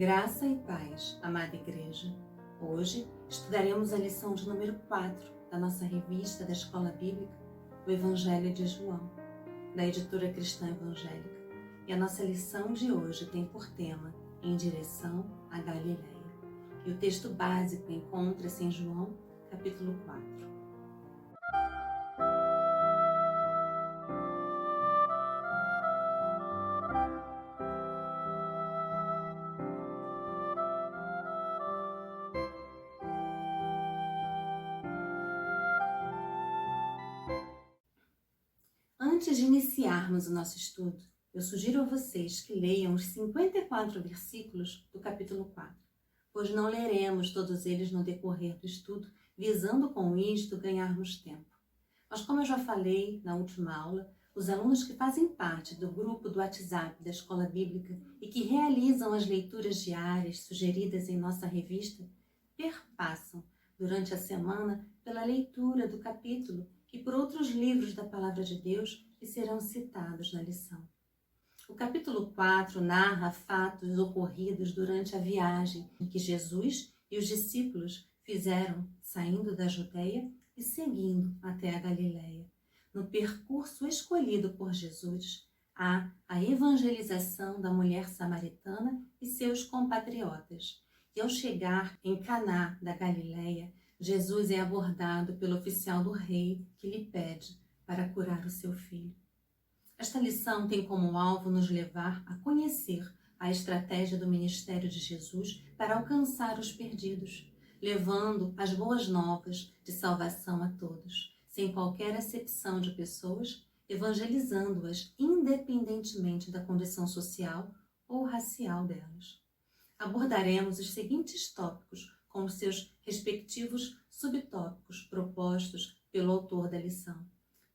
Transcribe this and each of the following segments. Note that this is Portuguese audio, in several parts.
Graça e paz, amada Igreja. Hoje estudaremos a lição de número 4 da nossa revista da Escola Bíblica, o Evangelho de João, da editora Cristã Evangélica. E a nossa lição de hoje tem por tema Em Direção à Galileia. E o texto básico encontra-se em João, capítulo 4. Antes de iniciarmos o nosso estudo, eu sugiro a vocês que leiam os 54 versículos do capítulo 4, pois não leremos todos eles no decorrer do estudo, visando com isto ganharmos tempo. Mas como eu já falei na última aula, os alunos que fazem parte do grupo do WhatsApp da Escola Bíblica e que realizam as leituras diárias sugeridas em nossa revista, perpassam durante a semana pela leitura do capítulo e por outros livros da Palavra de Deus que serão citados na lição. O capítulo 4 narra fatos ocorridos durante a viagem que Jesus e os discípulos fizeram saindo da Judeia e seguindo até a Galileia. No percurso escolhido por Jesus, há a evangelização da mulher samaritana e seus compatriotas. E ao chegar em Caná da Galileia, Jesus é abordado pelo oficial do rei que lhe pede para curar o seu filho. Esta lição tem como alvo nos levar a conhecer a estratégia do ministério de Jesus para alcançar os perdidos, levando as boas novas de salvação a todos, sem qualquer acepção de pessoas, evangelizando-as independentemente da condição social ou racial delas. Abordaremos os seguintes tópicos com os seus respectivos subtópicos propostos pelo autor da lição.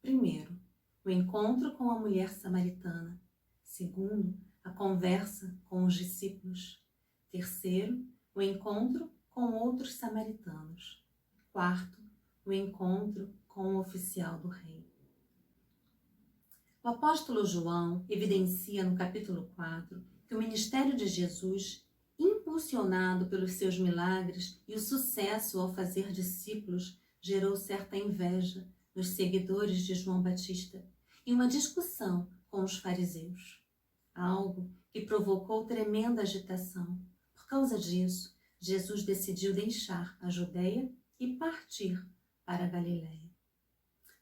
Primeiro, o encontro com a mulher samaritana. Segundo, a conversa com os discípulos. Terceiro, o encontro com outros samaritanos. Quarto, o encontro com o oficial do rei. O apóstolo João evidencia no capítulo 4 que o ministério de Jesus, impulsionado pelos seus milagres e o sucesso ao fazer discípulos, gerou certa inveja nos seguidores de João Batista e uma discussão com os fariseus. Algo que provocou tremenda agitação. Por causa disso, Jesus decidiu deixar a Judeia e partir para a Galileia.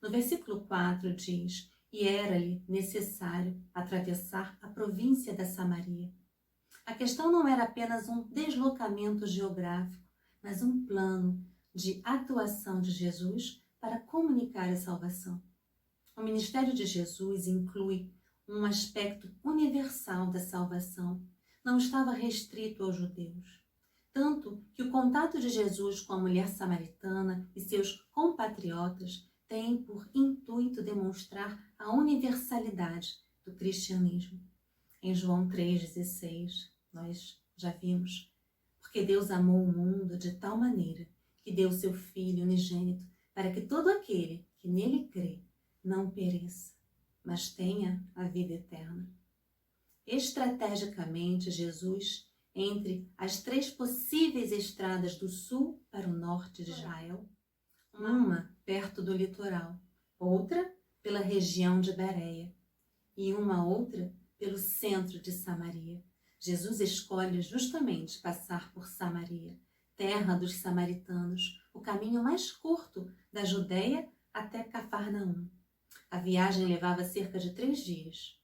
No versículo 4 diz: "E era-lhe necessário atravessar a província da Samaria." A questão não era apenas um deslocamento geográfico, mas um plano de atuação de Jesus para comunicar a salvação. O ministério de Jesus inclui um aspecto universal da salvação. Não estava restrito aos judeus. Tanto que o contato de Jesus com a mulher samaritana e seus compatriotas tem por intuito demonstrar a universalidade do cristianismo. Em João 3,16, nós já vimos: "Porque Deus amou o mundo de tal maneira que deu seu Filho unigênito para que todo aquele que nele crê não pereça, mas tenha a vida eterna." Estrategicamente, Jesus, entre as 3 possíveis estradas do sul para o norte de Israel, uma perto do litoral, outra pela região de Bereia e uma outra pelo centro de Samaria. Jesus escolhe justamente passar por Samaria, terra dos samaritanos, o caminho mais curto da Judeia até Cafarnaum. A viagem levava cerca de 3 dias.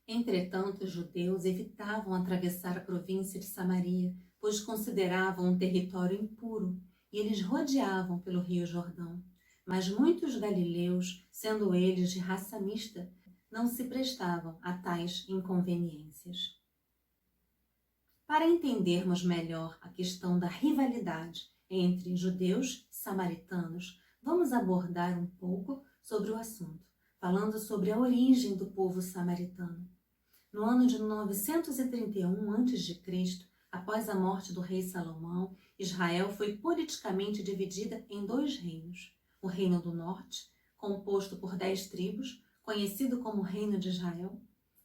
Entretanto, os judeus evitavam atravessar a província de Samaria, pois consideravam um território impuro, e eles rodeavam pelo rio Jordão. Mas muitos galileus, sendo eles de raça mista, não se prestavam a tais inconveniências. Para entendermos melhor a questão da rivalidade entre judeus e samaritanos, vamos abordar um pouco sobre o assunto, falando sobre a origem do povo samaritano. No ano de 931 a.C., após a morte do rei Salomão, Israel foi politicamente dividida em 2 reinos. O Reino do Norte, composto por 10 tribos, conhecido como Reino de Israel,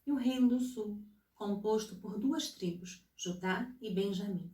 e o Reino do Sul, composto por duas tribos, Judá e Benjamim.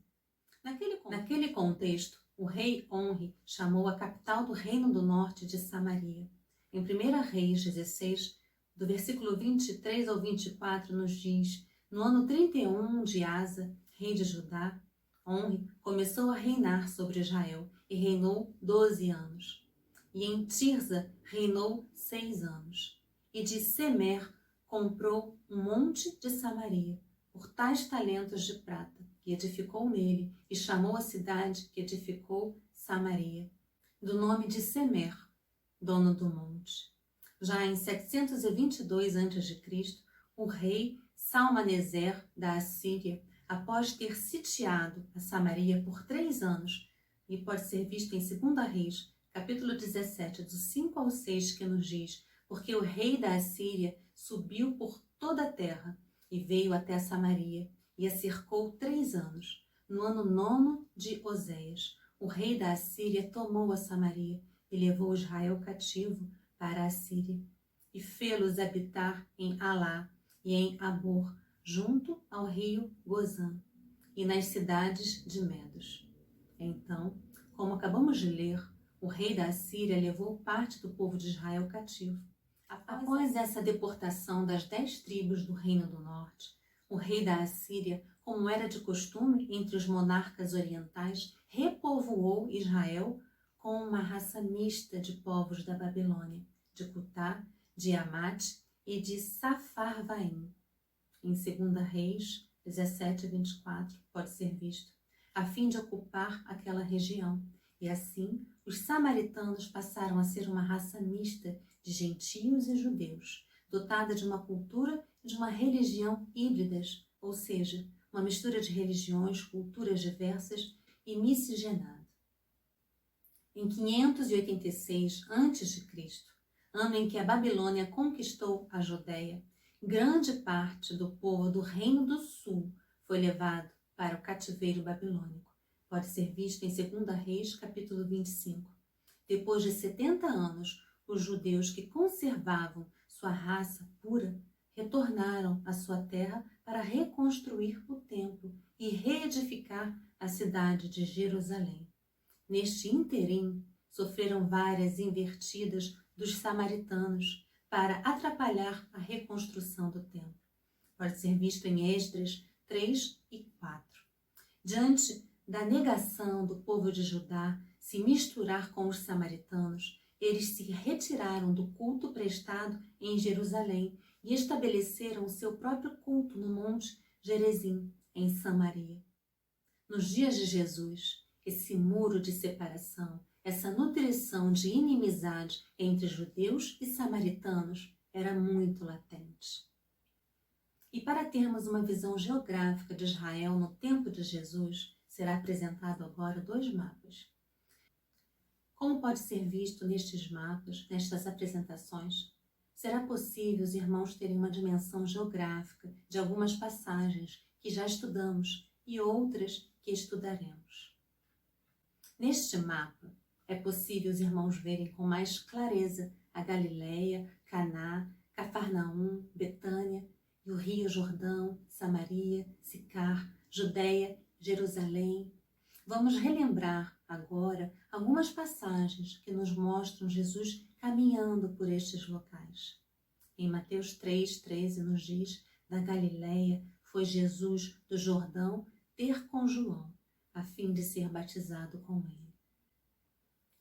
Naquele contexto, o rei Onri chamou a capital do reino do norte de Samaria. Em 1 Reis 16, do versículo 23 ao 24, nos diz: no ano 31 de Asa, rei de Judá, Onri começou a reinar sobre Israel e reinou 12 anos. E em Tirza reinou 6 anos. E de Semer comprou um monte de Samaria por tais talentos de prata, e edificou nele, e chamou a cidade que edificou Samaria, do nome de Semer, dono do monte. Já em 722 a.C., o rei Salmaneser da Assíria, após ter sitiado a Samaria por 3 anos, e pode ser visto em 2 Reis, capítulo 17, do 5 ao 6, que nos diz: porque o rei da Assíria subiu por toda a terra e veio até Samaria e a cercou 3 anos. No ano 9 de Oséias, o rei da Assíria tomou a Samaria e levou Israel cativo para a Assíria e fê-los habitar em Alá e em Abor, junto ao rio Gozã e nas cidades de Medos. Então, como acabamos de ler, o rei da Assíria levou parte do povo de Israel cativo. Após essa deportação das 10 tribos do Reino do Norte, o rei da Assíria, como era de costume entre os monarcas orientais, repovoou Israel com uma raça mista de povos da Babilônia, de Cutá, de Amate e de Safarvaim. Em 2 Reis 17 a 24, pode ser visto, a fim de ocupar aquela região. E assim, os samaritanos passaram a ser uma raça mista de gentios e judeus, dotada de uma cultura e de uma religião híbridas, ou seja, uma mistura de religiões, culturas diversas e miscigenada. Em 586 a.C., ano em que a Babilônia conquistou a Judéia, grande parte do povo do Reino do Sul foi levado para o cativeiro babilônico. Pode ser visto em 2 Reis, capítulo 25. Depois de 70 anos, os judeus que conservavam sua raça pura retornaram à sua terra para reconstruir o templo e reedificar a cidade de Jerusalém. Neste ínterim, sofreram várias invertidas dos samaritanos para atrapalhar a reconstrução do templo. Pode ser visto em Esdras 3 e 4. Diante da negação do povo de Judá se misturar com os samaritanos, eles se retiraram do culto prestado em Jerusalém e estabeleceram o seu próprio culto no Monte Gerizim, em Samaria. Nos dias de Jesus, esse muro de separação, essa nutrição de inimizade entre judeus e samaritanos era muito latente. E para termos uma visão geográfica de Israel no tempo de Jesus, será apresentado agora 2 mapas. Como pode ser visto nestes mapas, nestas apresentações, será possível os irmãos terem uma dimensão geográfica de algumas passagens que já estudamos e outras que estudaremos. Neste mapa, é possível os irmãos verem com mais clareza a Galileia, Caná, Cafarnaum, Betânia e o Rio Jordão, Samaria, Sicar, Judeia, Jerusalém. Vamos relembrar agora algumas passagens que nos mostram Jesus caminhando por estes locais. Em Mateus 3:13 nos diz: da Galileia foi Jesus do Jordão ter com João, a fim de ser batizado com ele.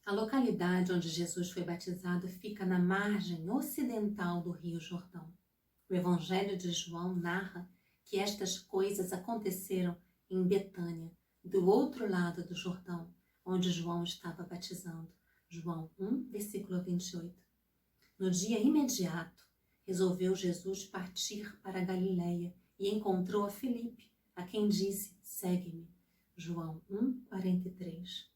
A localidade onde Jesus foi batizado fica na margem ocidental do Rio Jordão. O Evangelho de João narra que estas coisas aconteceram em Betânia, do outro lado do Jordão, onde João estava batizando. João 1, versículo 28. No dia imediato, resolveu Jesus partir para a Galileia e encontrou a Filipe, a quem disse: segue-me. João 1, 43.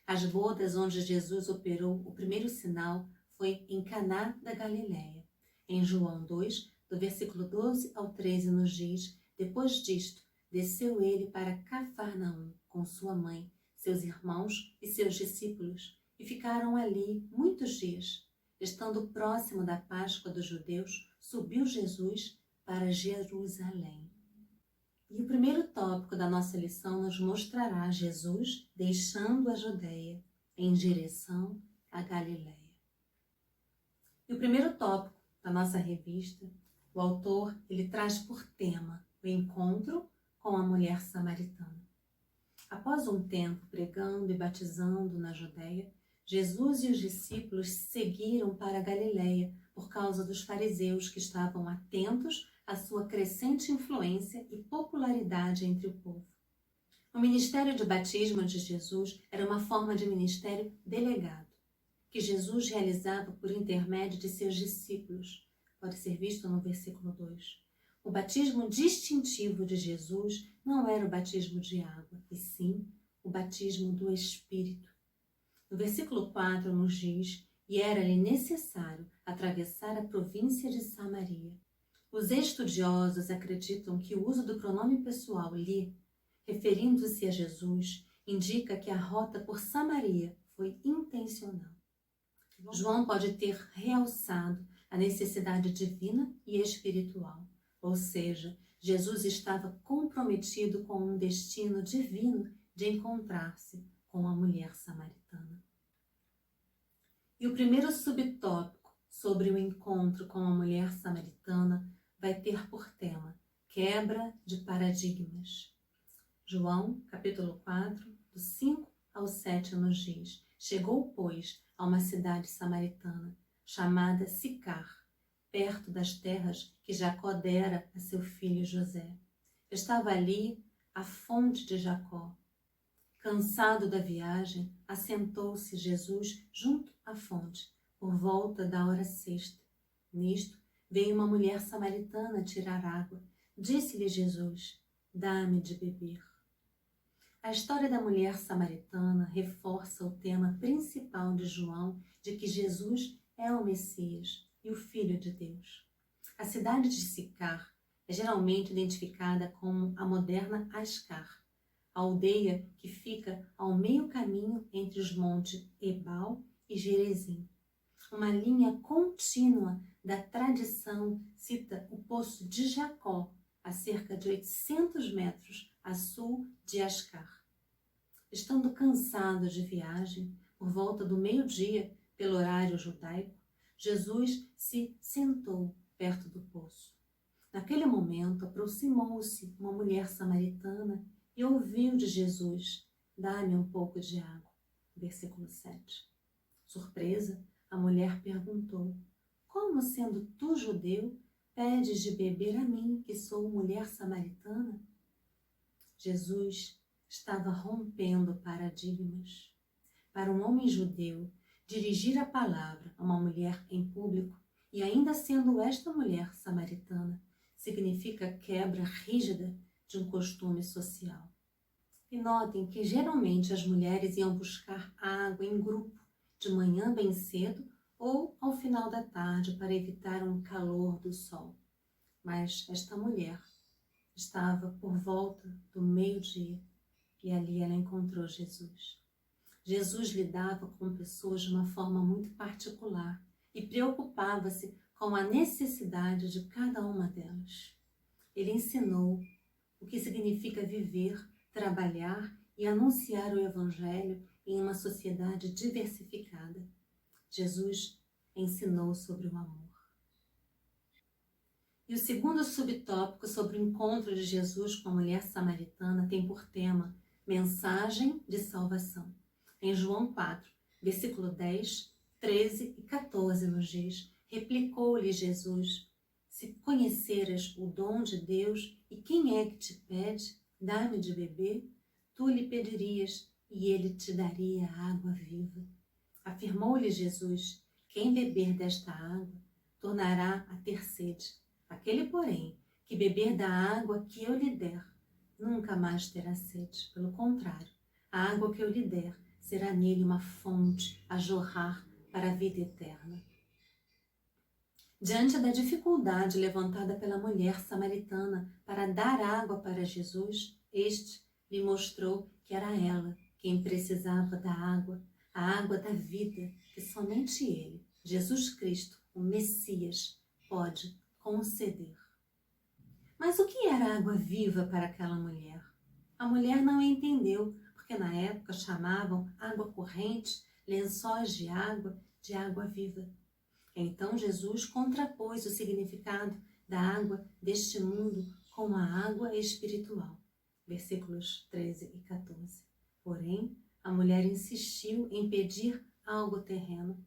As bodas onde Jesus operou o primeiro sinal foi em Caná da Galileia. Em João 2, do versículo 12 ao 13, nos diz: depois disto, desceu ele para Cafarnaum com sua mãe, seus irmãos e seus discípulos, e ficaram ali muitos dias. Estando próximo da Páscoa dos judeus, subiu Jesus para Jerusalém. E o primeiro tópico da nossa lição nos mostrará Jesus deixando a Judeia em direção à Galileia. E o primeiro tópico da nossa revista, o autor ele traz por tema o encontro com a mulher samaritana. Após um tempo pregando e batizando na Judeia, Jesus e os discípulos seguiram para a Galileia por causa dos fariseus que estavam atentos à sua crescente influência e popularidade entre o povo. O ministério de batismo de Jesus era uma forma de ministério delegado, que Jesus realizava por intermédio de seus discípulos. Pode ser visto no versículo 2. O batismo distintivo de Jesus não era o batismo de água, e sim o batismo do Espírito. No versículo 4 nos diz, e era-lhe necessário atravessar a província de Samaria. Os estudiosos acreditam que o uso do pronome pessoal lhe, referindo-se a Jesus, indica que a rota por Samaria foi intencional. João pode ter realçado a necessidade divina e espiritual, ou seja, Jesus estava comprometido com um destino divino de encontrar-se com a mulher samaritana. E o primeiro subtópico sobre o encontro com a mulher samaritana vai ter por tema quebra de paradigmas. João, capítulo 4, do 5 ao 7 nos diz, chegou, pois, a uma cidade samaritana, chamada Sicar, perto das terras que Jacó dera a seu filho José. Estava ali a fonte de Jacó. Cansado da viagem, assentou-se Jesus junto à fonte, por volta da hora sexta. Nisto, veio uma mulher samaritana tirar água. Disse-lhe Jesus, dá-me de beber. A história da mulher samaritana reforça o tema principal de João de que Jesus é o Messias e o Filho de Deus. A cidade de Sicar é geralmente identificada como a moderna Ascar, a aldeia que fica ao meio caminho entre os montes Ebal e Gerizim. Uma linha contínua da tradição cita o poço de Jacó, a cerca de 800 metros a sul de Ascar. Estando cansado de viagem, por volta do meio-dia, pelo horário judaico, Jesus se sentou perto do poço. Naquele momento, aproximou-se uma mulher samaritana e ouviu de Jesus, dá-me um pouco de água. Versículo 7. Surpresa, a mulher perguntou, como sendo tu judeu, pedes de beber a mim, que sou mulher samaritana? Jesus estava rompendo paradigmas. Para um homem judeu, dirigir a palavra a uma mulher em público, e ainda sendo esta mulher samaritana, significa quebra rígida de um costume social. E notem que geralmente as mulheres iam buscar água em grupo, de manhã bem cedo ou ao final da tarde para evitar um calor do sol. Mas esta mulher estava por volta do meio-dia e ali ela encontrou Jesus. Jesus lidava com pessoas de uma forma muito particular e preocupava-se com a necessidade de cada uma delas. Ele ensinou o que significa viver, trabalhar e anunciar o Evangelho em uma sociedade diversificada. Jesus ensinou sobre o amor. E o segundo subtópico sobre o encontro de Jesus com a mulher samaritana tem por tema mensagem de salvação. Em João 4, versículo 10, 13 e 14 nos diz, replicou-lhe Jesus, se conheceras o dom de Deus e quem é que te pede, dá-me de beber, tu lhe pedirias e ele te daria água viva. Afirmou-lhe Jesus, quem beber desta água tornará a ter sede. Aquele, porém, que beber da água que eu lhe der, nunca mais terá sede. Pelo contrário, a água que eu lhe der será nele uma fonte a jorrar para a vida eterna. Diante da dificuldade levantada pela mulher samaritana para dar água para Jesus, este lhe mostrou que era ela quem precisava da água, a água da vida, que somente ele, Jesus Cristo, o Messias, pode conceder. Mas o que era água viva para aquela mulher? A mulher não entendeu, porque na época chamavam água corrente, lençóis de água viva. Então Jesus contrapôs o significado da água deste mundo com a água espiritual. Versículos 13 e 14. Porém, a mulher insistiu em pedir algo terreno.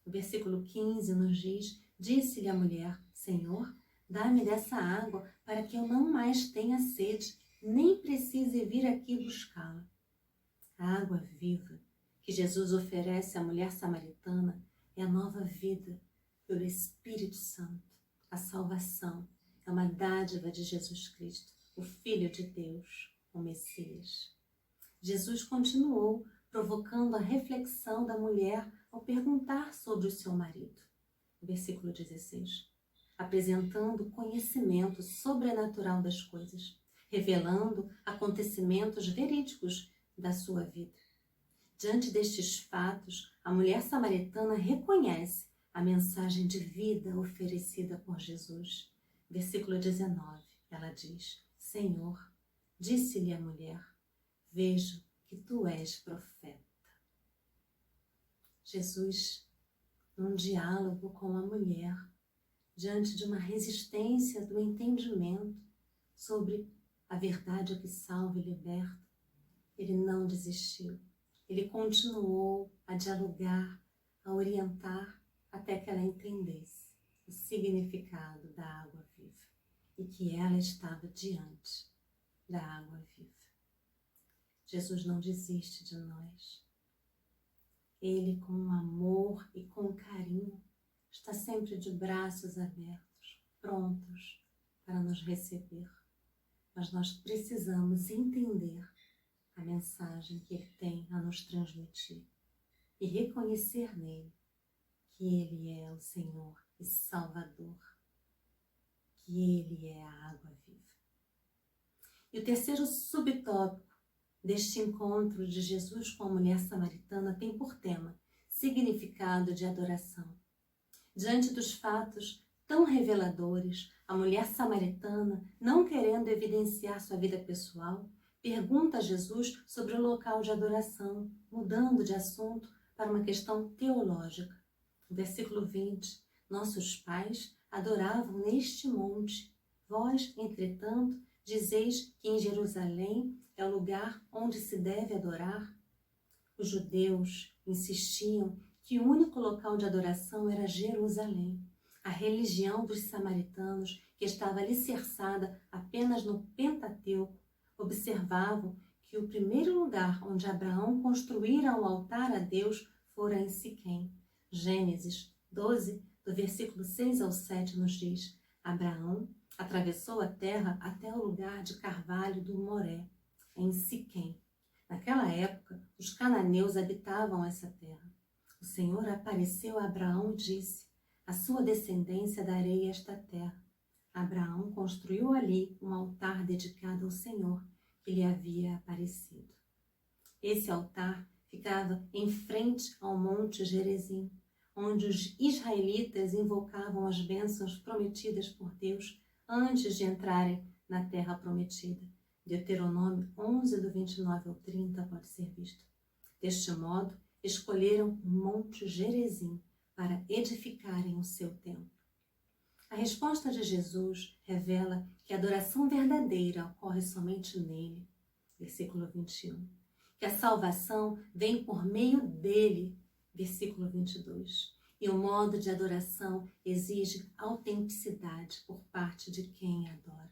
O versículo 15 nos diz: disse-lhe a mulher: Senhor, dá-me dessa água para que eu não mais tenha sede, nem precise vir aqui buscá-la. A água viva que Jesus oferece à mulher samaritana é a nova vida pelo Espírito Santo. A salvação é uma dádiva de Jesus Cristo, o Filho de Deus, o Messias. Jesus continuou provocando a reflexão da mulher ao perguntar sobre o seu marido. Versículo 16. Apresentando conhecimento sobrenatural das coisas, revelando acontecimentos verídicos da sua vida. Diante destes fatos, a mulher samaritana reconhece a mensagem de vida oferecida por Jesus. Versículo 19, ela diz: Senhor, disse-lhe a mulher, vejo que tu és profeta. Jesus, num diálogo com a mulher, diante de uma resistência do entendimento sobre a verdade que salva e liberta, ele não desistiu. Ele continuou a dialogar, a orientar, até que ela entendesse o significado da água viva e que ela estava diante da água viva. Jesus não desiste de nós. Ele, com amor e com carinho, está sempre de braços abertos, prontos para nos receber. Mas nós precisamos entender a mensagem que ele tem a nos transmitir e reconhecer nele que ele é o Senhor e Salvador, que ele é a água viva. E o terceiro subtópico deste encontro de Jesus com a mulher samaritana tem por tema significado de adoração. Diante dos fatos tão reveladores, a mulher samaritana, não querendo evidenciar sua vida pessoal, pergunta a Jesus sobre o local de adoração, mudando de assunto para uma questão teológica. No versículo 20, nossos pais adoravam neste monte. Vós, entretanto, dizeis que em Jerusalém é o lugar onde se deve adorar. Os judeus insistiam que o único local de adoração era Jerusalém. A religião dos samaritanos, que estava alicerçada apenas no Pentateuco, observavam que o primeiro lugar onde Abraão construíra um altar a Deus fora em Siquém. Gênesis 12, do versículo 6 ao 7, nos diz: Abraão atravessou a terra até o lugar de carvalho do Moré, em Siquém. Naquela época, os cananeus habitavam essa terra. O Senhor apareceu a Abraão e disse: a sua descendência darei esta terra. Abraão construiu ali um altar dedicado ao Senhor que lhe havia aparecido. Esse altar ficava em frente ao Monte Gerizim, onde os israelitas invocavam as bênçãos prometidas por Deus antes de entrarem na terra prometida. Deuteronômio 11, do 29 ao 30 pode ser visto. Deste modo, escolheram o Monte Gerizim para edificarem o seu templo. A resposta de Jesus revela que a adoração verdadeira ocorre somente nele. Versículo 21. Que a salvação vem por meio dele. Versículo 22. E o modo de adoração exige autenticidade por parte de quem adora.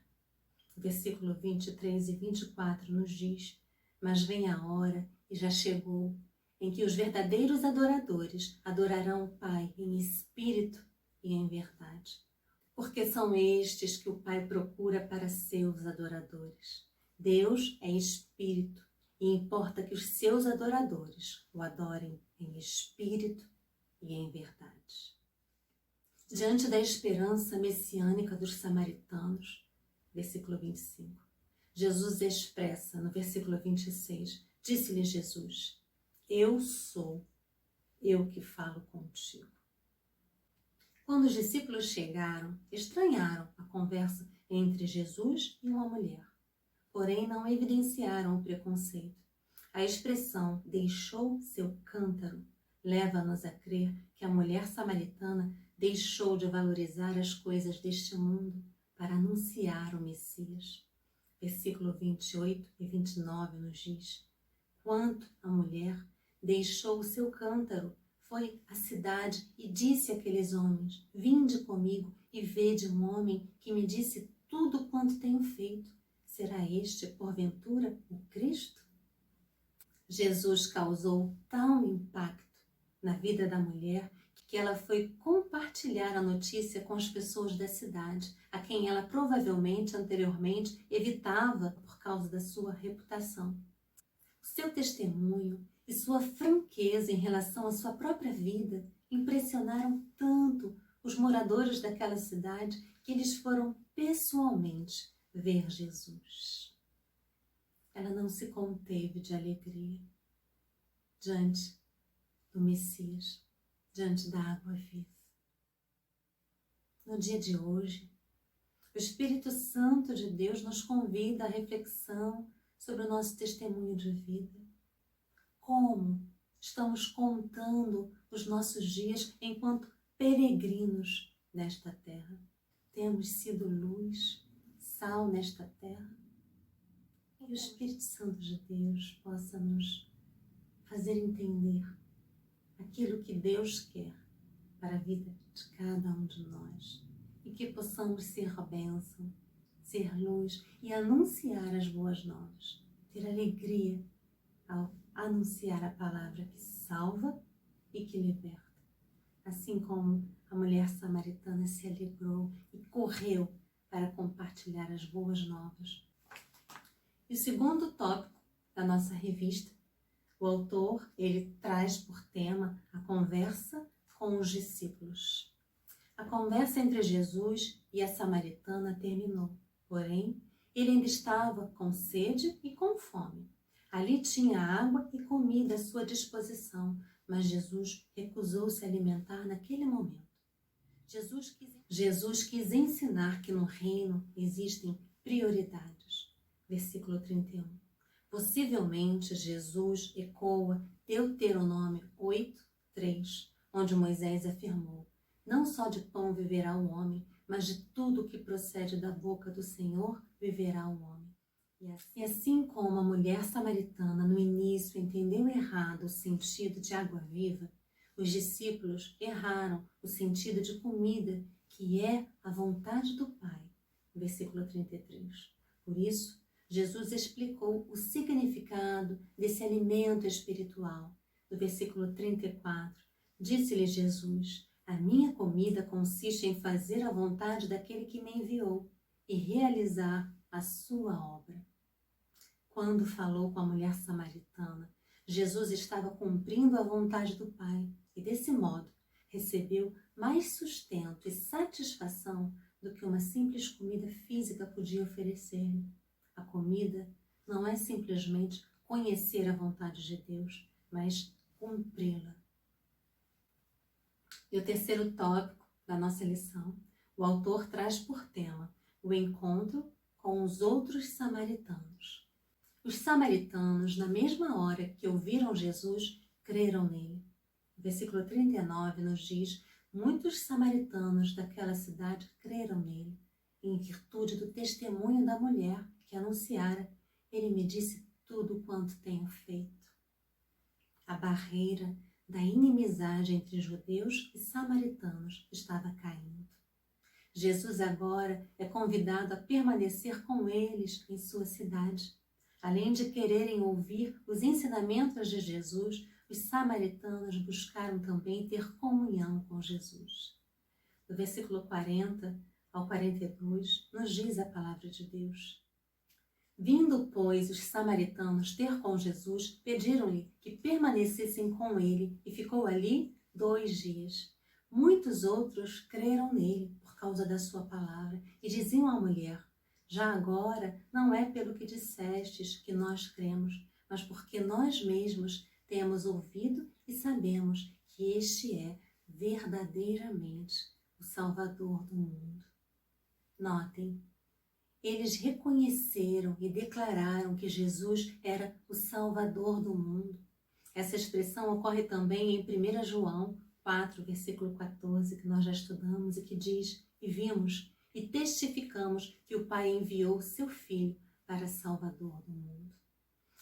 Versículo 23 e 24 nos diz: mas vem a hora, e já chegou, em que os verdadeiros adoradores adorarão o Pai em espírito e em verdade. Porque são estes que o Pai procura para seus adoradores. Deus é espírito e importa que os seus adoradores o adorem em espírito e em verdade. Diante da esperança messiânica dos samaritanos, versículo 25, Jesus expressa no versículo 26, disse-lhe Jesus: eu sou eu que falo contigo. Quando os discípulos chegaram, estranharam a conversa entre Jesus e uma mulher, porém não evidenciaram o preconceito. A expressão deixou seu cântaro leva-nos a crer que a mulher samaritana deixou de valorizar as coisas deste mundo para anunciar o Messias. Versículo 28 e 29 nos diz: quanto a mulher deixou o seu cântaro, foi à cidade e disse àqueles homens: vinde comigo e vede um homem que me disse tudo quanto tenho feito. Será este, porventura, o Cristo? Jesus causou tal impacto na vida da mulher que ela foi compartilhar a notícia com as pessoas da cidade, a quem ela provavelmente anteriormente evitava por causa da sua reputação. O seu testemunho e sua franqueza em relação à sua própria vida impressionaram tanto os moradores daquela cidade que eles foram pessoalmente ver Jesus. Ela não se conteve de alegria diante do Messias, diante da água viva. No dia de hoje, o Espírito Santo de Deus nos convida à reflexão sobre o nosso testemunho de vida. Como estamos contando os nossos dias enquanto peregrinos nesta terra? Temos sido luz, sal nesta terra? E o Espírito Santo de Deus possa nos fazer entender aquilo que Deus quer para a vida de cada um de nós e que possamos ser a bênção, ser luz e anunciar as boas novas, ter alegria ao anunciar a palavra que salva e que liberta, assim como a mulher samaritana se alegrou e correu para compartilhar as boas novas. E o segundo tópico da nossa revista, o autor, ele traz por tema a conversa com os discípulos. A conversa entre Jesus e a samaritana terminou, porém, ele ainda estava com sede e com fome. Ali tinha água e comida à sua disposição, mas Jesus recusou-se a alimentar naquele momento. Jesus quis ensinar que no reino existem prioridades. Versículo 31. Possivelmente, Jesus ecoa Deuteronômio 8:3, onde Moisés afirmou: não só de pão viverá o homem, mas de tudo que procede da boca do Senhor viverá o homem. E assim como a mulher samaritana no início entendeu errado o sentido de água viva, os discípulos erraram o sentido de comida, que é a vontade do Pai. Versículo 33. Por isso, Jesus explicou o significado desse alimento espiritual. No versículo 34, disse-lhe Jesus: a minha comida consiste em fazer a vontade daquele que me enviou e realizar a sua obra. Quando falou com a mulher samaritana, Jesus estava cumprindo a vontade do Pai e, desse modo, recebeu mais sustento e satisfação do que uma simples comida física podia oferecer-lhe. A comida não é simplesmente conhecer a vontade de Deus, mas cumpri-la. E o terceiro tópico da nossa lição, o autor traz por tema o encontro com os outros samaritanos. Os samaritanos, na mesma hora que ouviram Jesus, creram nele. O versículo 39 nos diz: muitos samaritanos daquela cidade creram nele, em virtude do testemunho da mulher que anunciara: ele me disse tudo quanto tenho feito. A barreira da inimizade entre judeus e samaritanos estava caindo. Jesus agora é convidado a permanecer com eles em sua cidade. Além de quererem ouvir os ensinamentos de Jesus, os samaritanos buscaram também ter comunhão com Jesus. Do versículo 40 ao 42, nos diz a palavra de Deus: vindo, pois, os samaritanos ter com Jesus, pediram-lhe que permanecessem com ele, e ficou ali 2 dias. Muitos outros creram nele por causa da sua palavra e diziam à mulher: já agora não é pelo que dissestes que nós cremos, mas porque nós mesmos temos ouvido e sabemos que este é verdadeiramente o Salvador do mundo. Notem eles reconheceram e declararam que Jesus era o Salvador do mundo. Essa expressão ocorre também em 1 João 4, versículo 14, que nós já estudamos e que diz: e vimos e testificamos que o Pai enviou seu Filho para Salvador do mundo.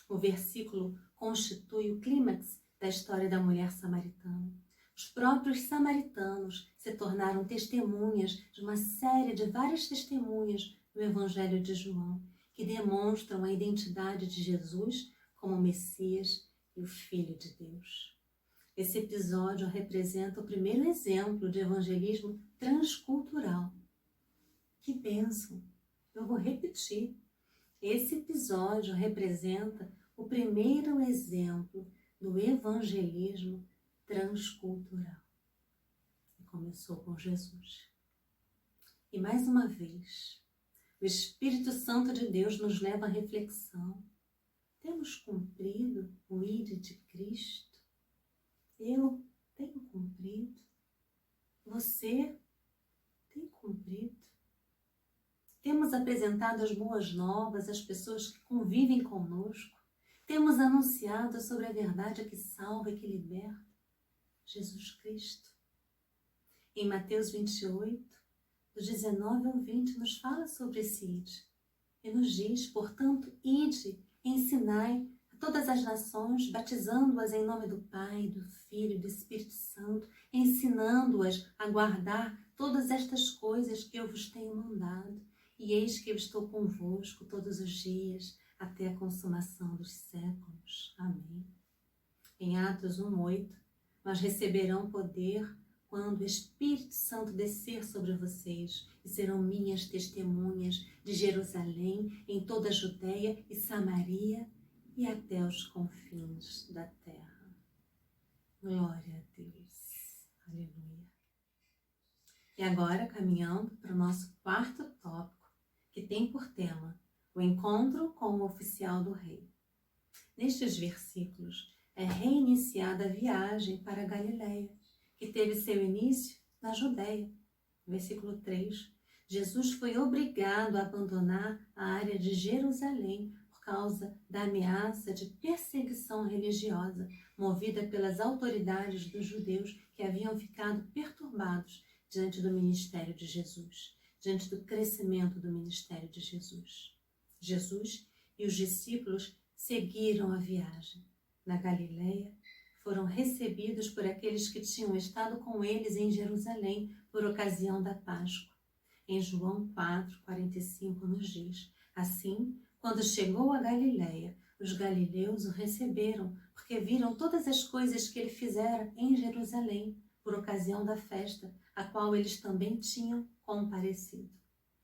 O versículo constitui o clímax da história da mulher samaritana. Os próprios samaritanos se tornaram testemunhas de uma série de várias testemunhas do Evangelho de João, que demonstram a identidade de Jesus como Messias e o Filho de Deus. Esse episódio representa o primeiro exemplo de evangelismo transcultural. Que bênção! Eu vou repetir. Esse episódio representa o primeiro exemplo do evangelismo transcultural. E começou com Jesus. E mais uma vez, o Espírito Santo de Deus nos leva à reflexão. Temos cumprido o ID de Cristo? Eu tenho cumprido? Você tem cumprido? Temos apresentado as boas novas às pessoas que convivem conosco? Temos anunciado sobre a verdade que salva e que liberta? Jesus Cristo. Em Mateus 28, do 19 ao 20, nos fala sobre esse ide. E nos diz, portanto, ide, ensinai a todas as nações, batizando-as em nome do Pai, do Filho e do Espírito Santo, ensinando-as a guardar todas estas coisas que eu vos tenho mandado. E eis que eu estou convosco todos os dias, até a consumação dos séculos. Amém. Em Atos 1:8, mas receberão poder quando o Espírito Santo descer sobre vocês, e serão minhas testemunhas de Jerusalém, em toda a Judeia e Samaria e até os confins da terra. Glória a Deus. Aleluia. E agora, caminhando para o nosso quarto tópico, que tem por tema o encontro com o oficial do rei. Nestes versículos é reiniciada a viagem para a Galileia, que teve seu início na Judeia. Versículo 3. Jesus foi obrigado a abandonar a área de Jerusalém por causa da ameaça de perseguição religiosa movida pelas autoridades dos judeus que haviam ficado perturbados diante do ministério de Jesus, diante do crescimento do ministério de Jesus. Jesus e os discípulos seguiram a viagem. Na Galileia, foram recebidos por aqueles que tinham estado com eles em Jerusalém por ocasião da Páscoa. Em João 4:45 nos diz: assim, quando chegou a Galileia, os galileus o receberam, porque viram todas as coisas que ele fizera em Jerusalém, por ocasião da festa, a qual eles também tinham comparecido.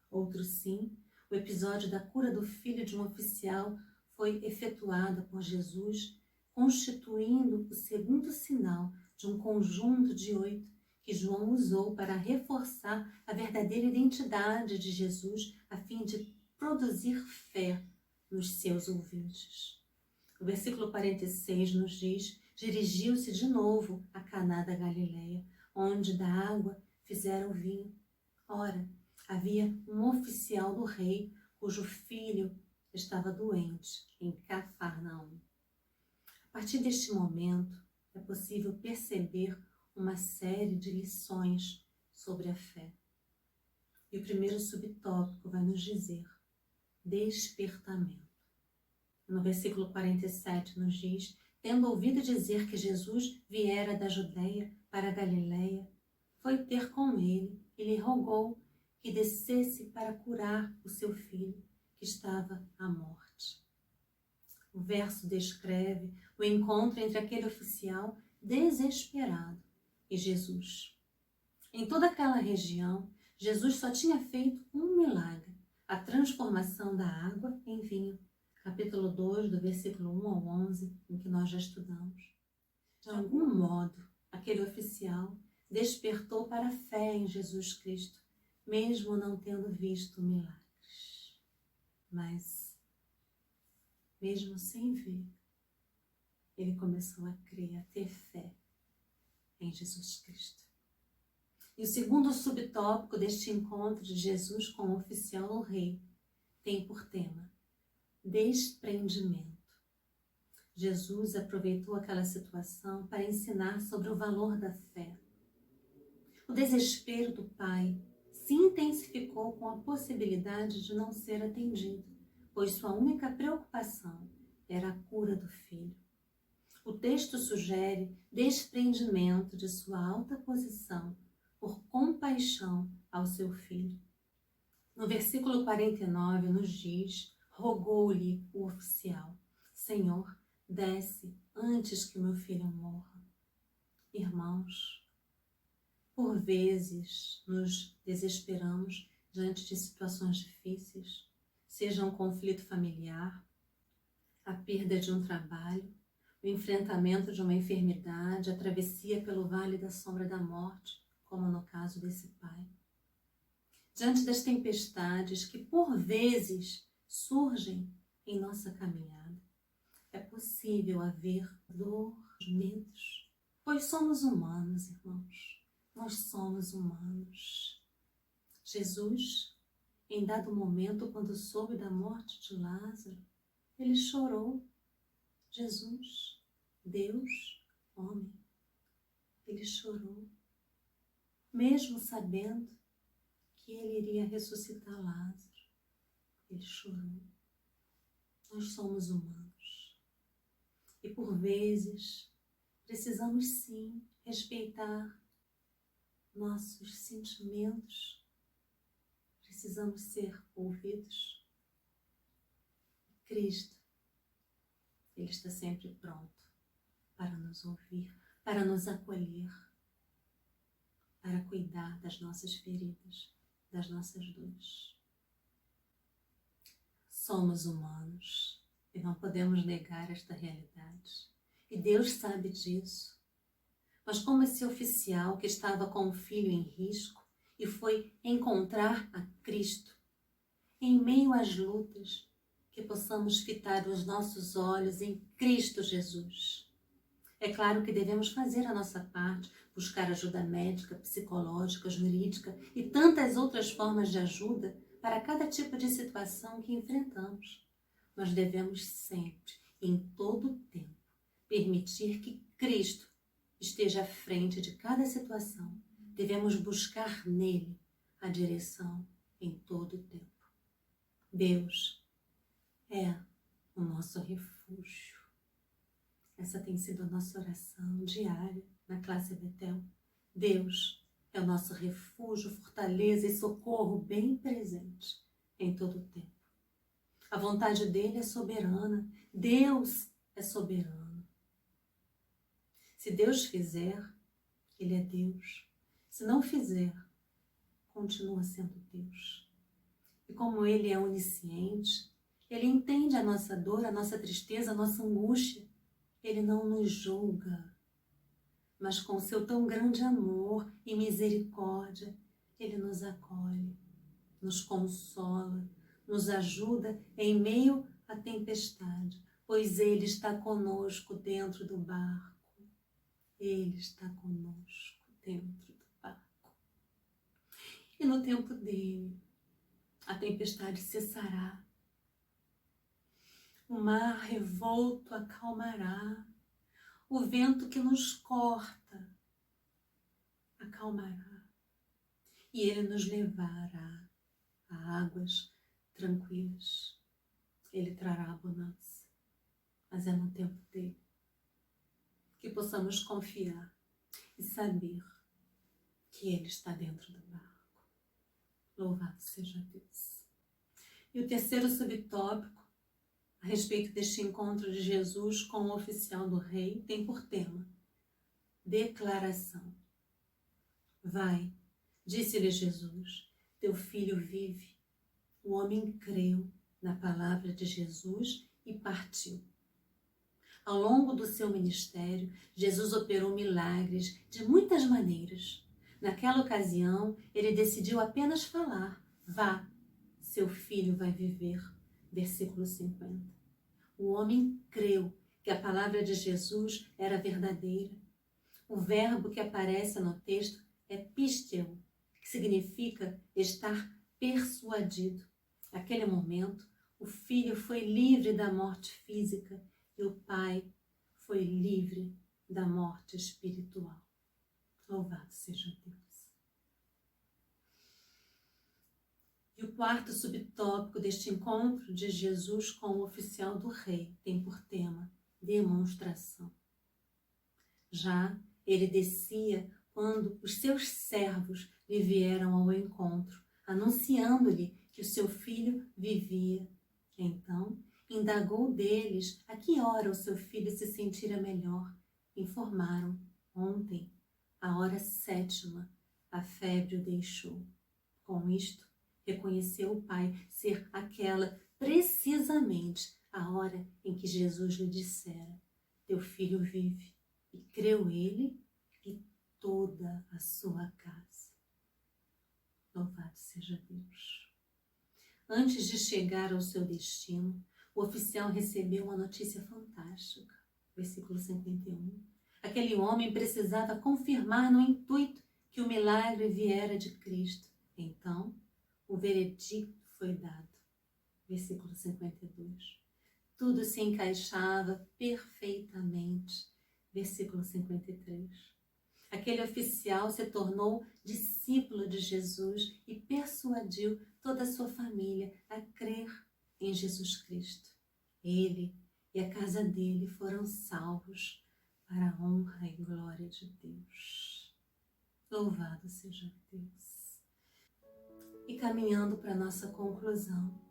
Outro sim, o episódio da cura do filho de um oficial foi efetuado por Jesus, constituindo o segundo sinal de um conjunto de 8 que João usou para reforçar a verdadeira identidade de Jesus a fim de produzir fé nos seus ouvintes. O versículo 46 nos diz: dirigiu-se de novo a Caná da Galileia, onde da água fizeram vinho. Ora, havia um oficial do rei cujo filho estava doente em Cafarnaum. A partir deste momento, é possível perceber uma série de lições sobre a fé. E o primeiro subtópico vai nos dizer: despertamento. No versículo 47 nos diz: tendo ouvido dizer que Jesus viera da Judeia para a Galileia, foi ter com ele e lhe rogou que descesse para curar o seu filho, que estava à morte. O verso descreve o encontro entre aquele oficial desesperado e Jesus. Em toda aquela região, Jesus só tinha feito um milagre: a transformação da água em vinho. Capítulo 2, do versículo 1 ao 11, em que nós já estudamos. De algum modo, aquele oficial despertou para a fé em Jesus Cristo, mesmo não tendo visto milagres. Mas, mesmo sem ver, ele começou a crer, a ter fé em Jesus Cristo. E o segundo subtópico deste encontro de Jesus com o oficial do rei tem por tema desprendimento. Jesus aproveitou aquela situação para ensinar sobre o valor da fé. O desespero do pai se intensificou com a possibilidade de não ser atendido, pois sua única preocupação era a cura do filho. O texto sugere desprendimento de sua alta posição por compaixão ao seu filho. No versículo 49 nos diz: rogou-lhe o oficial: Senhor, desce antes que meu filho morra. Irmãos, por vezes nos desesperamos diante de situações difíceis, seja um conflito familiar, a perda de um trabalho, o enfrentamento de uma enfermidade, a travessia pelo vale da sombra da morte, como no caso desse pai. Diante das tempestades que por vezes surgem em nossa caminhada, é possível haver dor, medos, pois somos humanos, irmãos. Nós somos humanos. Jesus, em dado momento, quando soube da morte de Lázaro, ele chorou. Jesus, Deus, homem, ele chorou, mesmo sabendo que ele iria ressuscitar Lázaro. Ele chorou. Nós somos humanos. E por vezes precisamos sim respeitar nossos sentimentos, precisamos ser ouvidos. Cristo, Ele está sempre pronto para nos ouvir, para nos acolher, para cuidar das nossas feridas, das nossas dores. Somos humanos e não podemos negar esta realidade. E Deus sabe disso. Mas como esse oficial que estava com o filho em risco e foi encontrar a Cristo, em meio às lutas, que possamos fitar os nossos olhos em Cristo Jesus. É claro que devemos fazer a nossa parte, buscar ajuda médica, psicológica, jurídica e tantas outras formas de ajuda para cada tipo de situação que enfrentamos. Mas devemos sempre, em todo o tempo, permitir que Cristo esteja à frente de cada situação. Devemos buscar nele a direção em todo o tempo. Deus é o nosso refúgio. Essa tem sido a nossa oração diária na classe Betel. Deus é o nosso refúgio, fortaleza e socorro bem presente em todo o tempo. A vontade dele é soberana. Deus é soberano. Se Deus fizer, Ele é Deus. Se não fizer, continua sendo Deus. E como Ele é onisciente, Ele entende a nossa dor, a nossa tristeza, a nossa angústia. Ele não nos julga, mas com seu tão grande amor e misericórdia, Ele nos acolhe, nos consola, nos ajuda em meio à tempestade, pois Ele está conosco dentro do barco. Ele está conosco dentro do barco. E no tempo dele, a tempestade cessará. O mar revolto acalmará. O vento que nos corta acalmará. E ele nos levará a águas tranquilas. Ele trará abundância. Mas é no tempo dele. Que possamos confiar e saber que Ele está dentro do barco. Louvado seja Deus. E o terceiro subtópico, a respeito deste encontro de Jesus com o oficial do rei, tem por tema declaração. Vai, disse-lhe Jesus, teu filho vive. O homem creu na palavra de Jesus e partiu. Ao longo do seu ministério, Jesus operou milagres de muitas maneiras. Naquela ocasião, ele decidiu apenas falar: vá, seu filho vai viver. Versículo 50. O homem creu que a palavra de Jesus era verdadeira. O verbo que aparece no texto é pisteu, que significa estar persuadido. Naquele momento, o filho foi livre da morte física e o pai foi livre da morte espiritual. Louvado seja Deus. E o quarto subtópico deste encontro de Jesus com o oficial do rei tem por tema demonstração. Já ele descia quando os seus servos lhe vieram ao encontro, anunciando-lhe que o seu filho vivia. Então, indagou deles a que hora o seu filho se sentira melhor. Informaram: ontem, à hora 7ª, a febre o deixou. Com isto, reconheceu o pai ser aquela precisamente a hora em que Jesus lhe dissera: teu filho vive. E creu ele e toda a sua casa. Louvado seja Deus. Antes de chegar ao seu destino, o oficial recebeu uma notícia fantástica. Versículo 51. Aquele homem precisava confirmar no intuito que o milagre viera de Cristo. Então, o veredicto foi dado. Versículo 52. Tudo se encaixava perfeitamente. Versículo 53. Aquele oficial se tornou discípulo de Jesus e persuadiu toda a sua família a crer em Jesus Cristo. Ele e a casa dele foram salvos para a honra e glória de Deus. Louvado seja Deus. E caminhando para a nossa conclusão,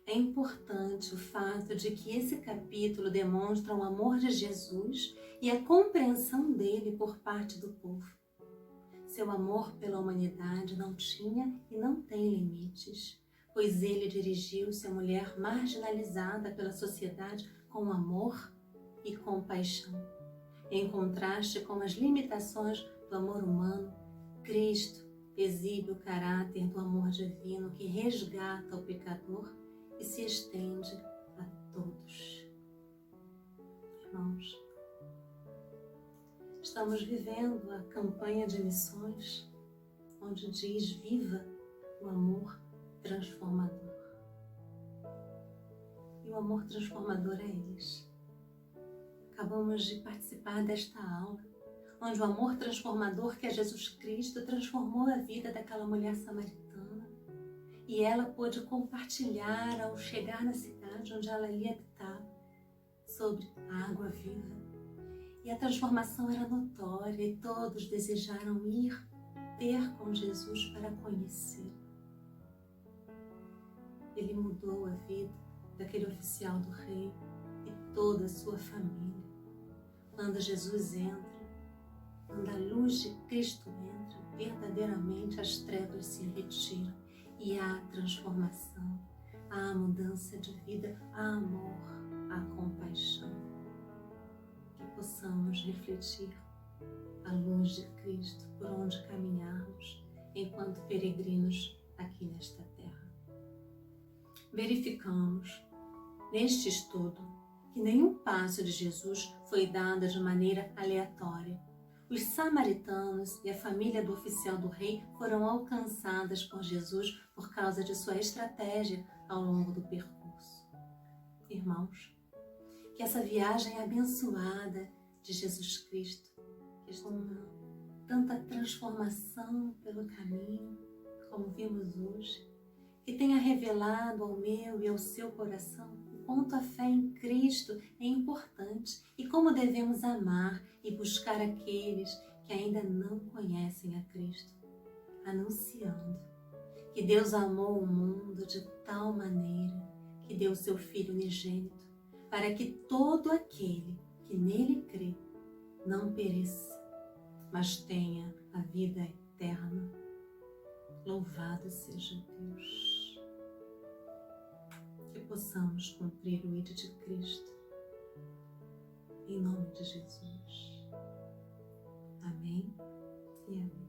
é importante o fato de que esse capítulo demonstra o amor de Jesus e a compreensão dele por parte do povo. Seu amor pela humanidade não tinha e não tem limites, pois ele dirigiu-se à mulher marginalizada pela sociedade com amor e compaixão. Em contraste com as limitações do amor humano, Cristo exibe o caráter do amor divino que resgata o pecador e se estende a todos. Irmãos, estamos vivendo a campanha de missões, onde diz: viva o amor transformador. E o amor transformador é esse. Acabamos de participar desta aula, onde o amor transformador que é Jesus Cristo transformou a vida daquela mulher samaritana. E ela pôde compartilhar ao chegar na cidade onde ela ia habitar sobre a água viva. E a transformação era notória e todos desejaram ir ter com Jesus para conhecê-lo. Ele mudou a vida daquele oficial do rei e toda a sua família. Quando Jesus entra, quando a luz de Cristo entra, verdadeiramente as trevas se retiram. E há transformação, há mudança de vida, há amor, há compaixão. Que possamos refletir a luz de Cristo por onde caminharmos enquanto peregrinos aqui nesta terra. Verificamos neste estudo que nenhum passo de Jesus foi dado de maneira aleatória. Os samaritanos e a família do oficial do rei foram alcançadas por Jesus por causa de sua estratégia ao longo do percurso. Irmãos, que essa viagem abençoada de Jesus Cristo, que com tanta transformação pelo caminho, como vimos hoje, que tenha revelado ao meu e ao seu coração o quanto a fé em Cristo é importante e como devemos amar e buscar aqueles que ainda não conhecem a Cristo, anunciando que Deus amou o mundo de tal maneira que deu o seu Filho unigênito, para que todo aquele que nele crê não pereça, mas tenha a vida eterna. Louvado seja Deus. Que possamos cumprir o ID de Cristo, em nome de Jesus. Amém e amém.